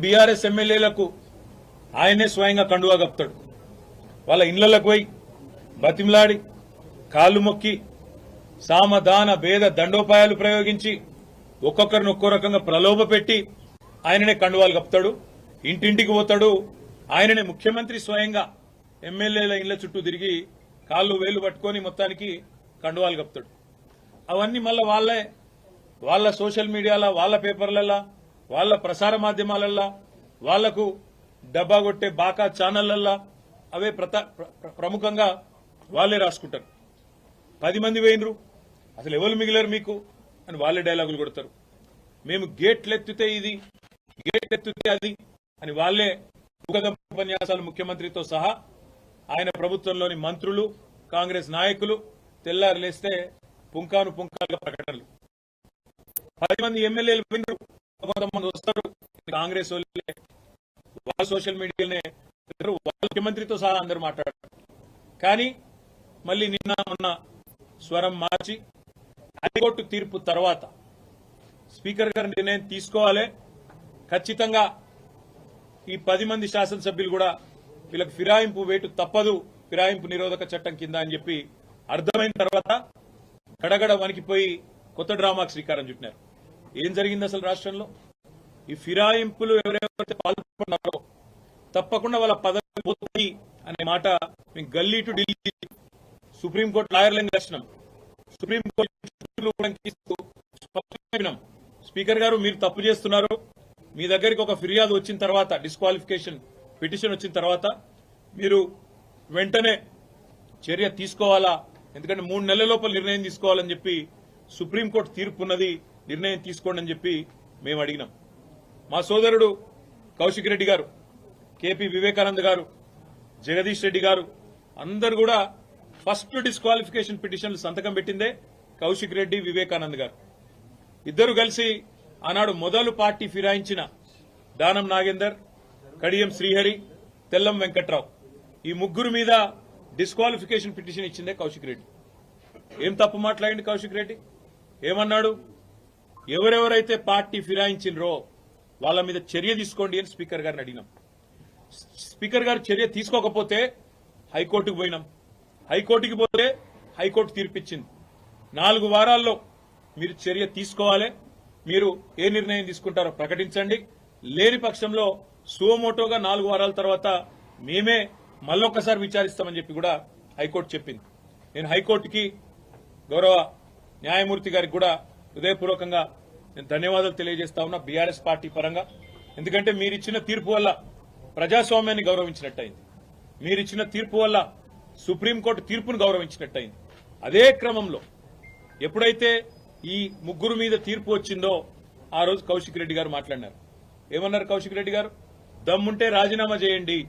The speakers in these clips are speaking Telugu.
బీఆర్ఎస్ ఎమ్మెల్యేలకు ఆయనే స్వయంగా కండువా కప్తాడు. వాళ్ళ ఇళ్లకు పోయి బతిమలాడి కాళ్ళు మొక్కి సామదాన భేద దండోపాయాలు ప్రయోగించి ఒక్కొక్కరిని ఒక్కో రకంగా ప్రలోభ పెట్టి ఆయననే కండువాలు కప్తాడు. ఇంటింటికి పోతాడు. ఆయననే ముఖ్యమంత్రి స్వయంగా ఎమ్మెల్యేల ఇళ్ల చుట్టూ తిరిగి కాళ్ళు వేలు పట్టుకొని మొత్తానికి కండువాలు కప్తాడు. అవన్నీ మళ్ళా వాళ్ళ సోషల్ మీడియాలో, వాళ్ళ పేపర్లలో, వాళ్ళ ప్రసార మాధ్యమాలల్లో, వాళ్లకు డబ్బా కొట్టే బాకా ఛానళ్లల్లో అవే ప్రముఖంగా వాళ్లే రాసుకుంటారు. 10 మంది వేయినరు, అసలు ఎవరు మిగిలారు మీకు అని వాళ్లే డైలాగులు కొడతారు. మేము గేట్లెత్తితే ఇది, గేట్లెత్తితే అది అని వాళ్లే ఉపన్యాసాలు ముఖ్యమంత్రితో సహా ఆయన ప్రభుత్వంలోని మంత్రులు, కాంగ్రెస్ నాయకులు తెల్లారు లేస్తే పుంకాను పుంకాలుగా ప్రకటనలు. 10 మంది ఎమ్మెల్యేలు వినరు, కొంతమంది వస్తారు, కాంగ్రెస్ వాళ్ళే వాళ్ళ సోషల్ మీడియానే వాళ్ళ ముఖ్యమంత్రితో సహా అందరూ మాట్లాడారు. కానీ మళ్ళీ నిన్న మొన్న స్వరం మార్చి హైకోర్టు తీర్పు తర్వాత స్పీకర్ గారు నిర్ణయం తీసుకోవాలి, ఖచ్చితంగా ఈ 10 మంది శాసనసభ్యులు కూడా వీళ్ళకి ఫిరాయింపు వేటు తప్పదు, ఫిరాయింపు నిరోధక చట్టం కింద అని చెప్పి అర్థమైన తర్వాత గడగడ వణికిపోయి కొత్త డ్రామాకు శ్రీకారం చుట్టినారు. ఏం జరిగింది అసలు రాష్ట్రంలో? ఈ ఫిరాయింపులు ఎవరెవరైతే పాల్గొన్నారో తప్పకుండా వాళ్ళ పదవి పోతుంది అనే మాట మేము గల్లీ టు ఢిల్లీ సుప్రీంకోర్టు లాయర్లను కలిసినాం. సుప్రీంకోర్టు స్పీకర్ గారు మీరు తప్పు చేస్తున్నారు, మీ దగ్గరికి ఒక ఫిర్యాదు వచ్చిన తర్వాత, డిస్క్వాలిఫికేషన్ పిటిషన్ వచ్చిన తర్వాత మీరు వెంటనే చర్య తీసుకోవాలా, ఎందుకంటే 3 నెలల లోపల నిర్ణయం తీసుకోవాలని చెప్పి సుప్రీంకోర్టు తీర్పు ఉన్నది, నిర్ణయం తీసుకోండి అని చెప్పి మేము అడిగినాం. మా సోదరుడు కౌశిక్ రెడ్డి గారు, కేపీ వివేకానంద్ గారు, జగదీష్ రెడ్డి గారు అందరు కూడా ఫస్ట్ డిస్క్వాలిఫికేషన్ పిటిషన్లు సంతకం పెట్టిందే కౌశిక్ రెడ్డి, వివేకానంద్ గారు. ఇద్దరు కలిసి ఆనాడు మొదలు పార్టీ ఫిరాయించిన దానం నాగేందర్, కడియం శ్రీహరి, తెల్లం వెంకట్రావు ఈ ముగ్గురు మీద డిస్క్వాలిఫికేషన్ పిటిషన్ ఇచ్చిందే కౌశిక్ రెడ్డి. ఏం తప్పు మాట్లాడింది కౌశిక్ రెడ్డి? ఏమన్నాడు? ఎవరెవరైతే పార్టీ ఫిరాయించినరో వాళ్ళ మీద చర్య తీసుకోండి అని స్పీకర్ గారిని అడిగినాం. స్పీకర్ గారు చర్య తీసుకోకపోతే హైకోర్టుకు పోయినాం. హైకోర్టుకి పోతే హైకోర్టు తీర్పిచ్చింది, 4 వారాల్లో మీరు చర్య తీసుకోవాలి, మీరు ఏ నిర్ణయం తీసుకుంటారో ప్రకటించండి, లేని పక్షంలో సువమోటోగా 4 వారాల తర్వాత మేమే మళ్ళొక్కసారి విచారిస్తామని చెప్పి కూడా హైకోర్టు చెప్పింది. నేను హైకోర్టుకి, గౌరవ న్యాయమూర్తి గారికి కూడా హృదయపూర్వకంగా నేను ధన్యవాదాలు తెలియజేస్తా ఉన్నా బీఆర్ఎస్ పార్టీ పరంగా. ఎందుకంటే మీరిచ్చిన తీర్పు వల్ల ప్రజాస్వామ్యాన్ని గౌరవించినట్టయింది, మీరిచ్చిన తీర్పు వల్ల సుప్రీంకోర్టు తీర్పును గౌరవించినట్టయింది. అదే క్రమంలో ఎప్పుడైతే ఈ ముగ్గురు మీద తీర్పు వచ్చిందో ఆ రోజు కౌశిక్ రెడ్డి గారు మాట్లాడినారు. ఏమన్నారు కౌశిక్ రెడ్డి గారు? దమ్ముంటే రాజీనామా చేయండి,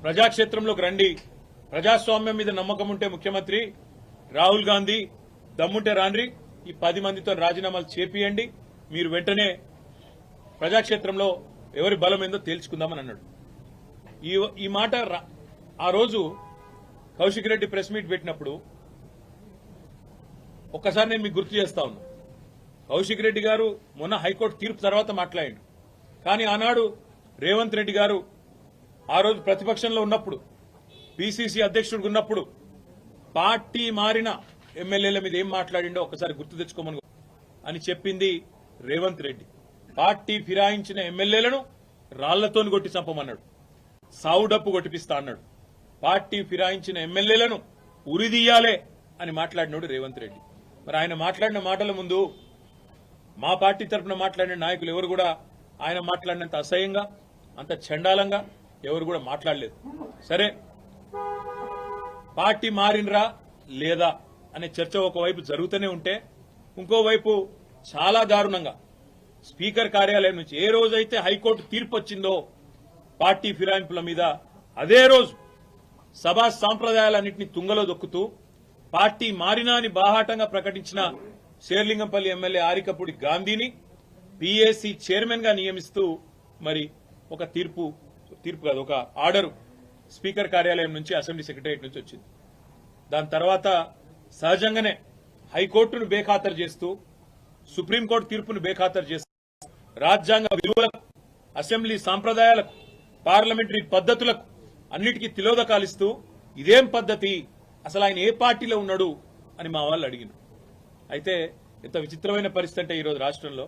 ప్రజాక్షేత్రంలోకి రండి, ప్రజాస్వామ్యం మీద నమ్మకం ఉంటే ముఖ్యమంత్రి రాహుల్ గాంధీ దమ్ముంటే రాండ్రి, ఈ 10 మందితో రాజీనామాలు చేపియండి, మీరు వెంటనే ప్రజాక్షేత్రంలో ఎవరి బలం ఏందో తేల్చుకుందామని అన్నాడు. ఈ మాట ఆ రోజు కౌశిక్ రెడ్డి ప్రెస్ మీట్ పెట్టినప్పుడు ఒక్కసారి నేను మీకు గుర్తు చేస్తా ఉన్నా. కౌశిక్ రెడ్డి గారు మొన్న హైకోర్టు తీర్పు తర్వాత మాట్లాడాడు. కానీ ఆనాడు రేవంత్ రెడ్డి గారు ఆ రోజు ప్రతిపక్షంలో ఉన్నప్పుడు, పీసీసీ అధ్యక్షుడిగా ఉన్నప్పుడు పార్టీ మారిన ఎమ్మెల్యేల మీద ఏం మాట్లాడిండో ఒకసారి గుర్తు తెచ్చుకోమని అని చెప్పింది రేవంత్ రెడ్డి. పార్టీ ఫిరాయించిన ఎమ్మెల్యేలను రాళ్లతో కొట్టి చంపమన్నాడు, సావు డప్పు కొట్టిపిస్తా అన్నాడు. పార్టీ ఫిరాయించిన ఎమ్మెల్యేలను ఉరిదీయాలే అని మాట్లాడినాడు రేవంత్ రెడ్డి. మరి ఆయన మాట్లాడిన మాటల ముందు మా పార్టీ తరఫున మాట్లాడిన నాయకులు ఎవరు కూడా ఆయన మాట్లాడినంత అసహ్యంగా, అంత చండాలంగా ఎవరు కూడా మాట్లాడలేదు. సరే, పార్టీ మారినరా లేదా అనే చర్చ ఒకవైపు జరుగుతూనే ఉంటే, ఇంకోవైపు చాలా దారుణంగా స్పీకర్ కార్యాలయం నుంచి ఏ రోజైతే హైకోర్టు తీర్పు వచ్చిందో పార్టీ ఫిరాయింపుల మీద, అదే రోజు సభా సాంప్రదాయాలన్నింటినీ తుంగలో దొక్కుతూ పార్టీ మారినా అని బాహాటంగా ప్రకటించిన శేర్లింగంపల్లి ఎమ్మెల్యే ఆరికపూడి గాంధీని పీఏసీ చైర్మన్ గా నియమిస్తూ మరి ఒక తీర్పు కాదు, ఒక ఆర్డర్ స్పీకర్ కార్యాలయం నుంచి, అసెంబ్లీ సెక్రటరియట్ నుంచి వచ్చింది. దాని తర్వాత సహజంగానే హైకోర్టును బేఖాతరు చేస్తూ, సుప్రీంకోర్టు తీర్పును బేఖాతరు చేస్తూ, రాజ్యాంగ విలువలకు అసెంబ్లీ సాంప్రదాయాలకు పార్లమెంటరీ పద్ధతులకు అన్నిటికీ తిలోదకాలిస్తూ ఇదేం పద్ధతి, అసలు ఆయన ఏ పార్టీలో ఉన్నాడు అని మా వాళ్ళు అడిగినారు. అయితే ఎంత విచిత్రమైన పరిస్థితి అంటే ఈరోజు రాష్ట్రంలో